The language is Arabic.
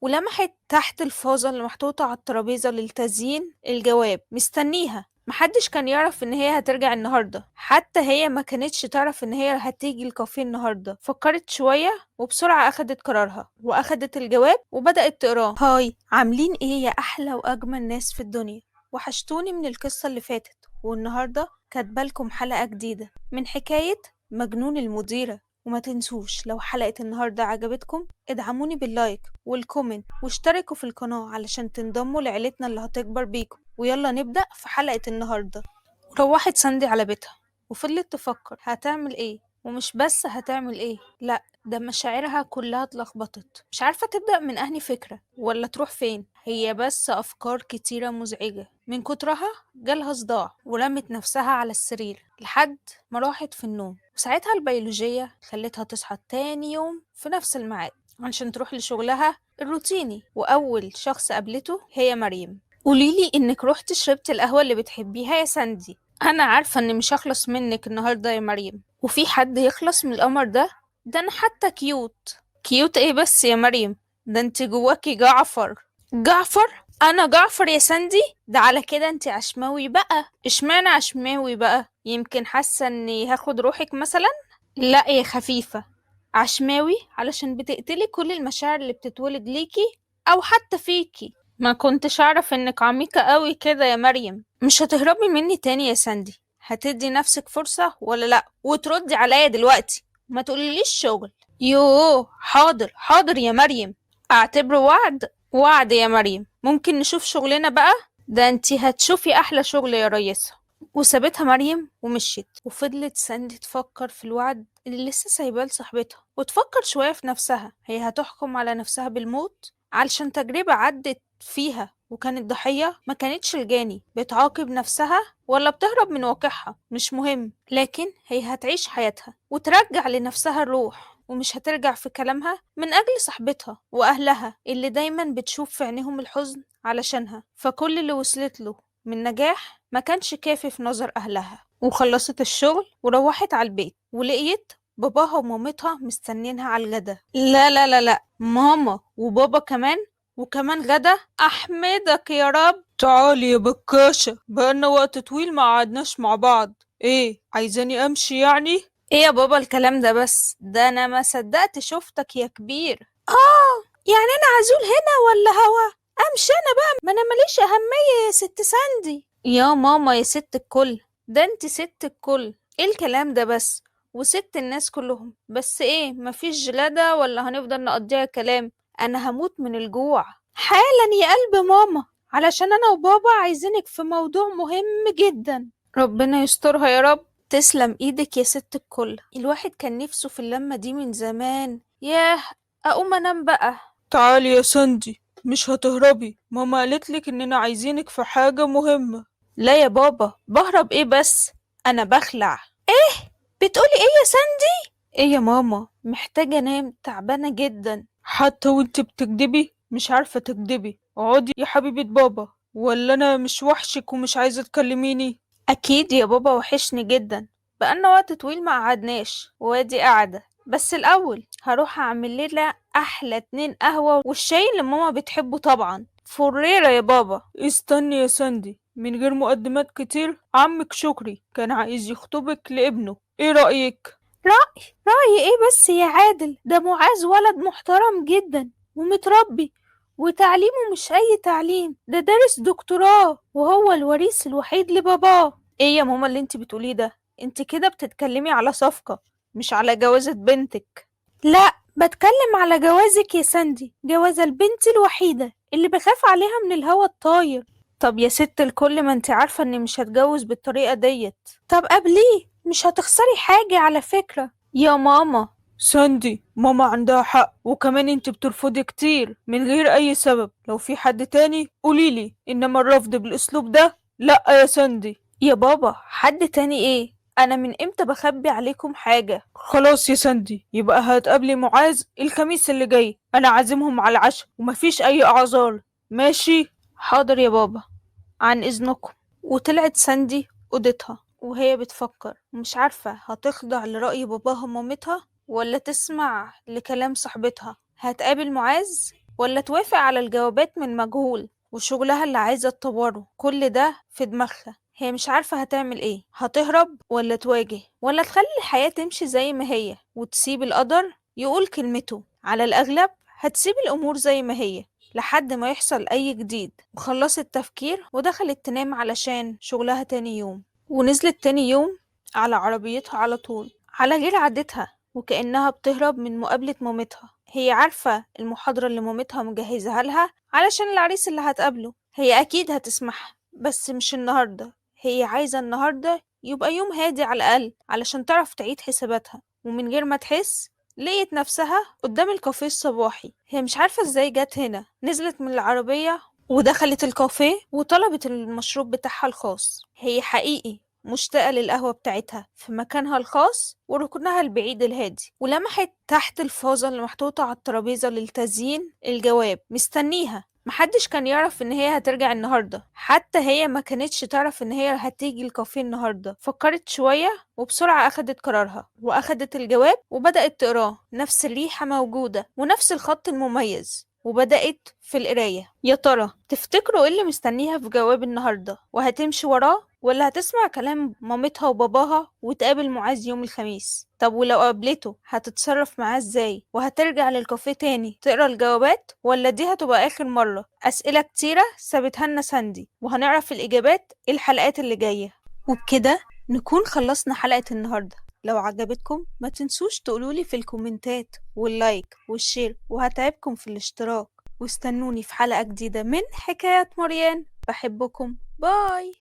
ولمحت تحت الفازة اللي محطوطة على الترابيزة للتزيين الجواب مستنيها. محدش كان يعرف ان هي هترجع النهاردة، حتى هي ما كانتش تعرف ان هي هتيجي الكافيه النهاردة. فكرت شوية وبسرعة اخدت قرارها واخدت الجواب وبدأت تقراه. هاي، عاملين ايه يا احلى واجمل ناس في الدنيا؟ وحشتوني من القصة اللي فاتت، والنهاردة كاتبالكم حلقة جديدة من حكاية مجنون المديرة. وما تنسوش لو حلقة النهاردة عجبتكم ادعموني باللايك والكومنت واشتركوا في القناة علشان تنضموا لعيلتنا اللي هتكبر بيكم. ويلا نبدأ في حلقة النهاردة. روحت ساندي على بيتها وفضلت تفكر هتعمل ايه، ومش بس هتعمل ايه، لا ده مشاعرها كلها اتلخبطت، مش عارفة تبدأ من أنهي فكرة ولا تروح فين. هي بس أفكار كتيرة مزعجة، من كترها جالها صداع ورمت نفسها على السرير لحد ما راحت في النوم. وساعتها البيولوجية خلتها تصحى تاني يوم في نفس الميعاد عشان تروح لشغلها الروتيني. وأول شخص قابلته هي مريم. قوليلي إنك روحتي شربتي القهوة اللي بتحبيها يا ساندي. أنا عارفة إني مش هخلص منك النهاردة يا مريم، وفي حد يخلص من القمر ده؟ ده أنا حتى كيوت. كيوت إيه بس يا مريم؟ ده انت جواكي جعفر. جعفر؟ أنا جعفر يا ساندي؟ ده على كده انت عشماوي بقى. اشمعنى عشماوي بقى؟ يمكن حاسة إني هاخد روحك مثلا؟ لا يا خفيفة، عشماوي علشان بتقتلي كل المشاعر اللي بتتولد ليكي أو حتى فيكي. ما كنتش أعرف إنك عميقة قوي كده يا مريم. مش هتهربي مني تاني يا ساندي؟ هتدي نفسك فرصة ولا لأ؟ وتردي عليا دلوقتي، ما تقوليليش شغل. يوه، حاضر حاضر يا مريم، اعتبره وعد. وعد يا مريم، ممكن نشوف شغلنا بقى؟ ده انتي هتشوفي أحلى شغل يا ريسة. وسابتها مريم ومشيت، وفضلت ساندي تفكر في الوعد اللي لسه سايباه لصاحبتها، وتفكر شوية في نفسها. هي هتحكم على نفسها بالموت علشان تجربة عدت فيها وكانت ضحية؟ ما كانتش الجاني. بتعاقب نفسها ولا بتهرب من واقعها؟ مش مهم، لكن هي هتعيش حياتها وترجع لنفسها الروح، ومش هترجع في كلامها من أجل صاحبتها وأهلها اللي دايما بتشوف في عينيهم الحزن علشانها. فكل اللي وصلت له من نجاح ما كانش كافي في نظر أهلها. وخلصت الشغل وروحت على البيت ولقيت باباها ومامتها مستنينها على الغدا. لا لا لا لا، ماما وبابا كمان؟ وكمان غدا؟ أحمدك يا رب. تعالي يا بكاشة، بقالنا وقت طويل ما قعدناش مع بعض. ايه، عايزاني امشي يعني؟ ايه يا بابا الكلام ده بس؟ ده انا ما صدقت شفتك يا كبير. يعني انا عزول هنا ولا هوا؟ امشي انا بقى، ما انا ماليش اهمية يا ست ساندي. يا ماما يا ست الكل، ده انت ست الكل. ايه الكلام ده بس؟ وست الناس كلهم، بس ايه مفيش غدا ولا هنفضل نقضيها كلام؟ انا هموت من الجوع حالا يا قلب ماما، علشان انا وبابا عايزينك في موضوع مهم جدا. ربنا يسترها يا رب. تسلم ايدك يا ست الكل، الواحد كان نفسه في اللمة دي من زمان. ياه، اقوم انام بقى. تعالي يا ساندي، مش هتهربي، ماما قالتلك اننا عايزينك في حاجة مهمة. لا يا بابا، بهرب ايه بس؟ انا بخلع. بتقولي ايه يا ساندي؟ ايه يا ماما، محتاجة انام، تعبانة جدا. حتى وانت بتكدبي مش عارفة تكدبي. اقعدي يا حبيبة بابا، ولا انا مش وحشك ومش عايزة تكلميني؟ اكيد يا بابا، وحشني جدا، بقالنا وقت طويل ما قعدناش وادي قاعدة. بس الاول هروح اعمل لنا احلى 2 قهوة والشاي اللي ماما بتحبه طبعا. فريرة يا بابا. استني يا ساندي، من غير مقدمات كتير، عمك شكري كان عايز يخطبك لابنه، ايه رأيك؟ رأيي ايه بس يا عادل؟ ده معاذ ولد محترم جدا ومتربي، وتعليمه مش اي تعليم، ده دارس دكتوراه وهو الوريث الوحيد لباباه. ايه يا ماما اللي انت بتقوليه ده؟ انت كده بتتكلمي على صفقة مش على جوازة بنتك. لا، بتكلم على جوازك يا ساندي، جوازة البنت الوحيدة اللي بخاف عليها من الهوى الطاير. طب يا ست الكل، ما انت عارفة اني مش هتجوز بالطريقة ديت. طب قبليه، مش هتخسري حاجة على فكرة يا ماما. ساندي، ماما عندها حق، وكمان انت بترفضي كتير من غير اي سبب. لو في حد تاني قوليلي، انما الرفض بالاسلوب ده لا يا ساندي. يا بابا، حد تاني ايه؟ انا من امتى بخبي عليكم حاجة؟ خلاص يا ساندي، يبقى هتقابلي معاذ الخميس اللي جاي، انا عازمهم على العشاء ومفيش اي اعذار. ماشي؟ حاضر يا بابا، عن إذنكم. وطلعت ساندي أوضتها وهي بتفكر، مش عارفة هتخضع لرأي باباها ومامتها ولا تسمع لكلام صاحبتها. هتقابل معاذ ولا توافق على الجوابات من مجهول وشغلها اللي عايزة تطوره؟ كل ده في دماغها، هي مش عارفة هتعمل ايه، هتهرب ولا تواجه ولا تخلي الحياة تمشي زي ما هي وتسيب القدر يقول كلمته. على الأغلب هتسيب الأمور زي ما هي لحد ما يحصل أي جديد. وخلصت تفكير ودخلت تنام علشان شغلها تاني يوم. ونزلت تاني يوم على عربيتها على طول على غير عادتها، وكأنها بتهرب من مقابلة مامتها. هي عارفة المحاضرة اللي مامتها مجهزها لها علشان العريس اللي هتقابله، هي أكيد هتسمعها بس مش النهاردة. هي عايزة النهاردة يبقى يوم هادي على الأقل علشان تعرف تعيد حساباتها. ومن غير ما تحس لقيت نفسها قدام الكافيه الصباحي. هي مش عارفة ازاي جت هنا. نزلت من العربية ودخلت الكافيه وطلبت المشروب بتاعها الخاص. هي حقيقي مشتاقة للقهوة بتاعتها في مكانها الخاص وركنها البعيد الهادي. ولمحت تحت الفازة اللي محطوطة على الترابيزة للتزيين الجواب مستنيها. محدش كان يعرف ان هي هترجع النهاردة، حتى هي ما كانتش تعرف ان هي هتيجي الكافيه النهاردة. فكرت شوية وبسرعة أخدت قرارها وأخدت الجواب وبدأت تقراه. نفس الريحة موجودة ونفس الخط المميز. وبدأت في القراية. يا ترى تفتكروا ايه اللي مستنيها في جواب النهاردة؟ وهتمشي وراه ولا هتسمع كلام مامتها وباباها وتقابل معاذ يوم الخميس؟ طب ولو قابلته هتتصرف معاه ازاي؟ وهترجع للكافيه تاني تقرا الجوابات ولا دي هتبقى آخر مرة؟ أسئلة كتيرة سابتها لنا ساندي، وهنعرف الإجابات الحلقات اللي جاية. وبكده نكون خلصنا حلقة النهاردة. لو عجبتكم ما تنسوش تقولولي في الكومنتات واللايك والشير، وهتعبكم في الاشتراك. واستنوني في حلقة جديدة من حكايات مريان. بحبكم، باي.